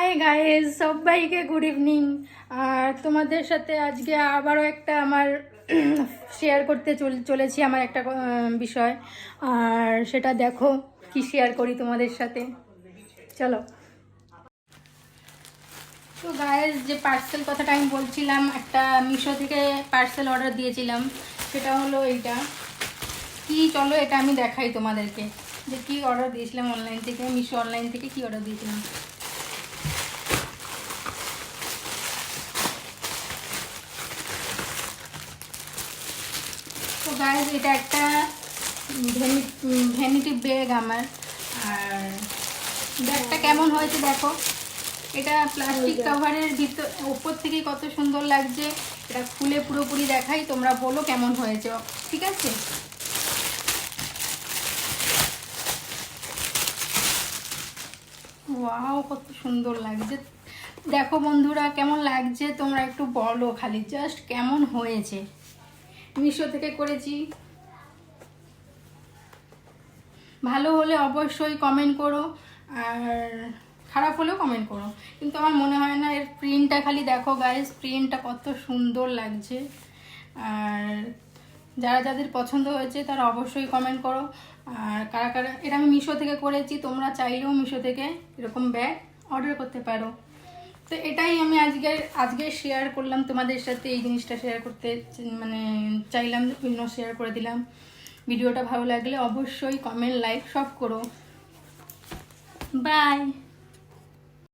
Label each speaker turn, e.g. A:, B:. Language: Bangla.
A: হাই গাইস, সবাইকে গুড ইভিনিং। আর তোমাদের সাথে আজকে আবারও একটা আমার শেয়ার করতে চলেছি আমার একটা বিষয়। আর সেটা দেখো কি শেয়ার করি তোমাদের সাথে, চলো। তো গাইস, যে পার্সেল কথাটা আমি বলছিলাম, একটা মিশো থেকে পার্সেল অর্ডার দিয়েছিলাম, সেটা হলো এইটা। কি চলো এটা আমি দেখাই তোমাদেরকে যে কি অর্ডার দিয়েছিলাম অনলাইন থেকে, মিশো অনলাইন থেকে কি অর্ডার দিয়েছিলাম। তো গাইজ, এটা একটা ভ্যানিটি ব্যাগ আমার। আর ব্যাগটা কেমন হয়েছে দেখো। এটা প্লাস্টিক কাভারের ভিতর, উপর থেকে কত সুন্দর লাগছে। এটা খুলে পুরোপুরি দেখাই, তোমরা বলো কেমন হয়েছে, ঠিক আছে? ওয়াও, কত সুন্দর লাগছে। দেখো বন্ধুরা, কেমন লাগছে তোমরা একটু বলো খালি, জাস্ট কেমন হয়েছে। মিশো থেকে করেছি, ভালো হলে অবশ্যই কমেন্ট করো, আর খারাপ হলেও কমেন্ট করো। কিন্তু আমার মনে হয় না। এর প্রিন্টটা খালি দেখো গাইস, প্রিন্টটা কত সুন্দর লাগছে। আর যারা যাদের পছন্দ হয়েছে তারা অবশ্যই কমেন্ট করো। আর কারা কারা, এটা আমি মিশো থেকে করেছি, তোমরা চাইলেও মিশো থেকে এরকম ব্যাগ অর্ডার করতে পারো। তো এটাই আমি আজকে শেয়ার করলাম তোমাদের সাথে, এই জিনিসটা শেয়ার করতে মানে চাইলাম, শেয়ার করে দিলাম। ভিডিওটা ভালো লাগলে অবশ্যই কমেন্ট, লাইক সব করো। বাই।